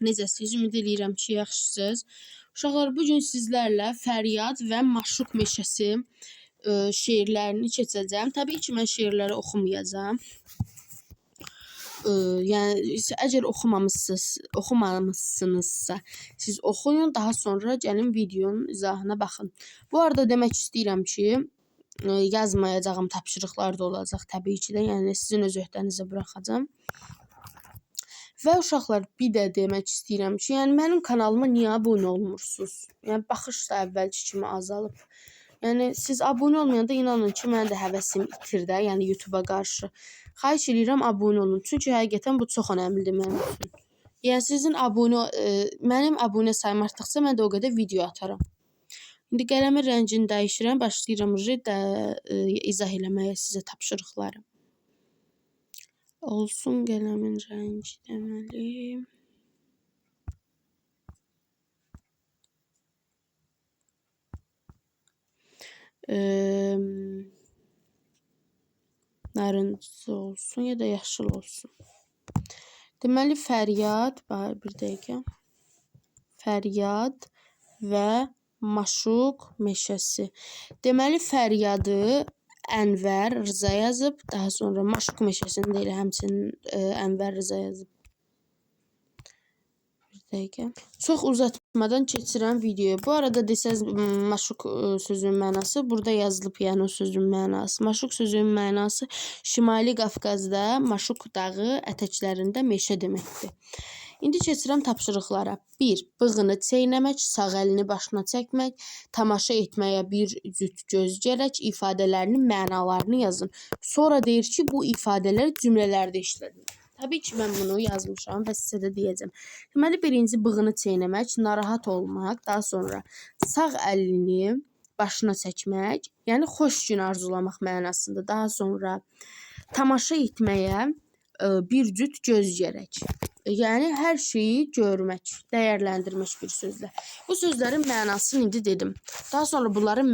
Necəsiz? Ümid edirəm ki, yaxşısınız. Uşaqlar, bugün sizlərlə Fəryad və Maşuq meşəsi şeirlərini keçəcəm. Təbii ki, mən şeirləri oxumayacağam. Yəni əgər oxumamısınızsa siz oxuyun, daha sonra gəlin videonun izahına baxın. Bu arada demək istəyirəm ki, yazmayacağım tapşırıqlar da olacaq təbii ki də, yəni sizin öz öhdənizə buraxacağam. Və uşaqlar, bir də demək istəyirəm ki, yəni mənim kanalıma niyə abunə olmursunuz? Yəni baxış da əvvəlki kimi azalıb. Yəni siz abunə olmayanda inanın ki, mən də həvəsim itir də, yəni YouTube-a qarşı. Xahiş edirəm abunə olun. Çünki həqiqətən bu çox önəmlidir mənim üçün. Yəni sizin mənim abunə sayım artdıqca mən də o qədər video ataram. İndi qələmin rəngini dəyişirəm, başlayıram izah eləməyə sizə tapşırıqları. Olsun qələmin rəngi deməli. Narıncı olsun ya da yaşıl olsun. Deməli Fəryad, bir dəqiqə. Fəryad və Maşuq meşəsi. Deməli Fəryadı Ənvər Rza yazıb, daha sonra Maşuq meşəsini də elə həmçinin Ənvər Rza yazıb. Bir dəqiqə. Çox uzatmadan keçirəm videoya. Bu arada desəz Maşuq sözünün mənası burada yazılıb, yəni o sözün mənası. Maşuq sözünün mənası Şimali Qafqazda Maşuq dağı ətəklərində meşə deməkdir. İndi keçirəm tapşırıqlara. 1. Bığını çeynəmək, sağ əlini başına çəkmək, tamaşa etməyə bir cüt göz gərək, ifadələrinin mənalarını yazın. Sonra deyir ki, bu ifadələr cümlələrdə işlədin. Təbii ki, mən bunu yazmışam və sizə də deyəcəm. Deməli, birinci bığını çeynəmək, narahat olmaq, daha sonra sağ əlini başına çəkmək, yəni xoş gün arzulamaq mənasında. Daha sonra tamaşa etməyə bir cüt göz gərək. Yəni hər şeyi görmək, dəyərləndirmək bir sözlə. Bu sözlərin mənasını indi dedim. Daha sonra bunların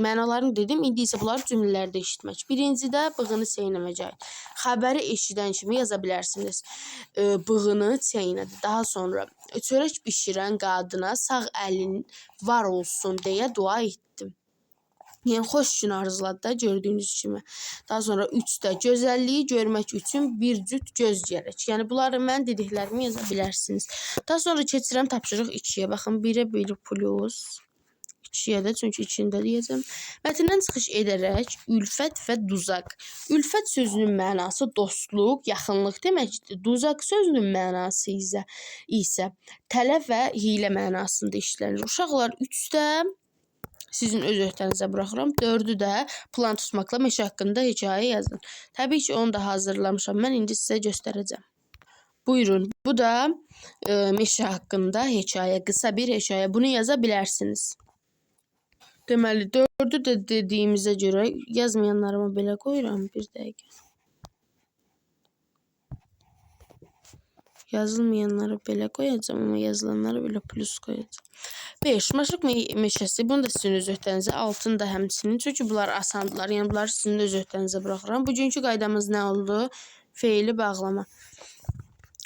mənalarını dedim. İndi isə bunları cümlələrdə eşitmək. Birincidə bığını çeynəmək. Xəbəri eşidən kimi yaza bilərsiniz. Bığını çeynədi. Daha sonra çörək bişirən qadına sağ əlin var olsun deyə dua etdim. Yəni xoş gün arzuladı da gördüyünüz kimi. Daha sonra 3-də gözəlliyi görmək üçün bir cüt göz gərək. Yəni bunları mən dediklərimi yaza bilərsiniz. Daha sonra keçirəm tapşırıq 2-yə. Baxın 1-ə 1 plus 2-yə də, çünki içində deyəcəm. Mətndən çıxış edərək ülfət və duzaq. Ülfət sözünün mənası dostluq, yaxınlıq deməkdir. Duzaq sözünün mənası isə tələf və hiylə mənasında işlənir. Uşaqlar 3-də sizin öz öhdənizə buraxıram. 4-ü də plan tutmaqla meşə haqqında hekayə yazın. Təbii ki, onu da hazırlamışam. Mən indi sizə göstərəcəm. Buyurun, bu da meşə haqqında hekayə, qısa bir hekayə. Bunu yaza bilərsiniz. Deməli, 4-ü də dediyimizə görə yazmayanlarıma belə qoyuram. Bir dəqiqə. Yazılmayanları belə qoyacağım, amma yazılanları belə plus qoyacağım. 5. Maşuq meşəsi. Bunu da sizin öz öhdənizə. 6-ını da həmçinin. Çünki bunlar asandılar. Yəni bunları sizin öz öhdənizə buraxıram. Bugünkü qaydamız nə oldu? Feili bağlama.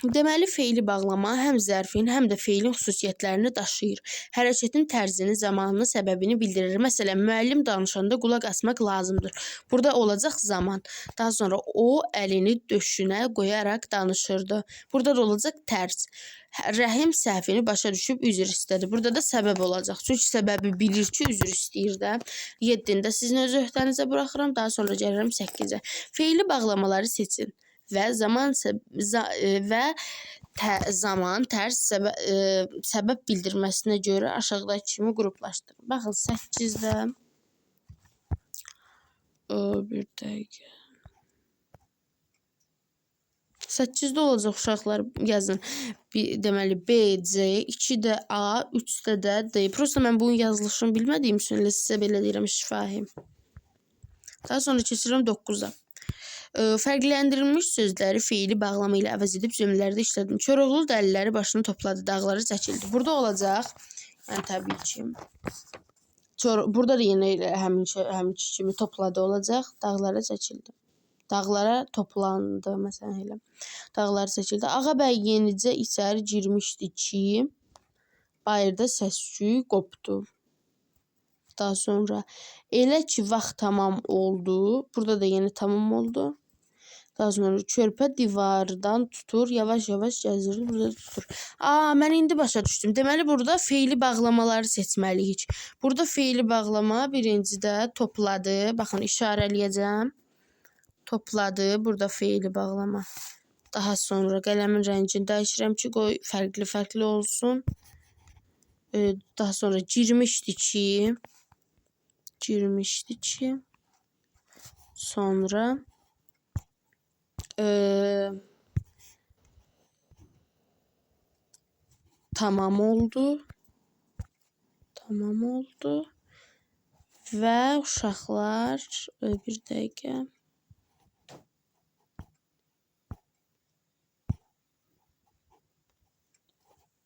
Deməli, feili bağlama həm zərfin, həm də feilin xüsusiyyətlərini daşıyır. Hərəkətin tərzini, zamanını, səbəbini bildirir. Məsələn, müəllim danışanda qulaq asmaq lazımdır. Burada olacaq zaman. Daha sonra o əlini döşünə qoyaraq danışırdı. Burada da olacaq tərz. Rəhim səhvini başa düşüb üzr istədi. Burada da səbəb olacaq. Çünki səbəbi bilir ki, üzr istəyir də. 7-ni də sizin öz öhdənizə buraxıram. Daha sonra gəlirəm 8-ə. Feili bağlamaları seçin. Və zaman tərz səbəb bildirməsinə görə aşağıdakı kimi qruplaşdırın. Baxın 8-də bir dəqiqə. 8-də olacaq uşaqlar, yazın. Deməli B, C, 2-də A, 3-də də D. Prosta mən bunun yazılışını bilmədiyim üçün sizə belə deyirəm şifahi. Daha sonra keçirəm 9-a. Fərqləndirilmiş sözləri feili bağlama ilə əvəz edib cümlələrdə işlədim. Koroğlu dəliləri başını topladı, dağları çəkildi. Burada olacaq, yəni təbii ki, burada da yenə həmin kimi topladı olacaq, dağlara çəkildi. dağlara toplandı məsələn elə. Dağlar seçildi. Ağabəy yenicə içəri girmişdi ki, bayırda səs-küy qopdu. Daha sonra elə ki vaxt tamam oldu. Burada da yenə tamam oldu. Daha sonra körpə divardan tutur, yavaş-yavaş gəzirdi, burada tutur. Mən indi başa düşdüm. Deməli, burada feili bağlamaları seçməliyik. Burada feili bağlama birincidə topladı. Baxın, işarələyəcəm. Topladı, burada feili bağlama. Daha sonra qələmin rəngini dəyişirəm ki, qoy fərqli-fərqli olsun. Daha sonra girmişdi ki, sonra tamam oldu. Və uşaqlar bir dəqiqə.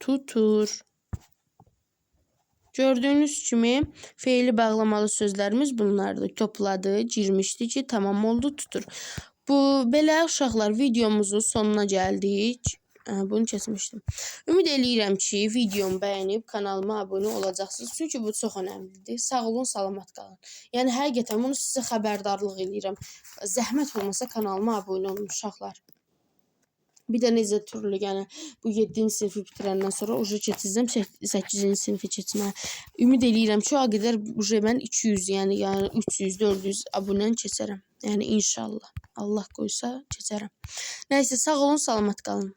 Tutur. Gördüyünüz kimi feili bağlamalı sözlərimiz bunlardır. Topladı, girmişdi ki, tamam oldu, tutur. Belə uşaqlar, videomuzun sonuna gəldik. Bunu keçmişdim. Ümid eləyirəm ki, videomu bəyənib kanalıma abunə olacaqsınız. Çünki bu çox önəmlidir. Sağ olun, salamat qalın. Yəni, həqiqətən bunu sizə xəbərdarlıq eləyirəm. Zəhmət olmasa kanalıma abunə olun uşaqlar. Bir də necə türlü, yəni bu 7-ci sinifi bitirəndən sonra ucu keçəcəm 8-ci sinifi keçməyə. Ümid eləyirəm ki, o qədər mən 200, yəni 300, 400 abunəni keçərəm. Yəni inşallah. Allah qoysa keçərəm. Nəysə, sağ olun, salamat qalın.